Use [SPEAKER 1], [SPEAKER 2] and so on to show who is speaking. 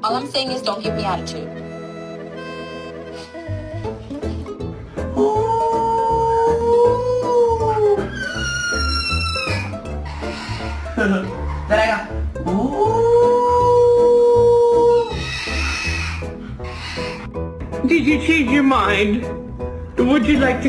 [SPEAKER 1] All I'm saying is don't give me attitude.
[SPEAKER 2] Talaga.
[SPEAKER 3] Did you change your mind? Would you like to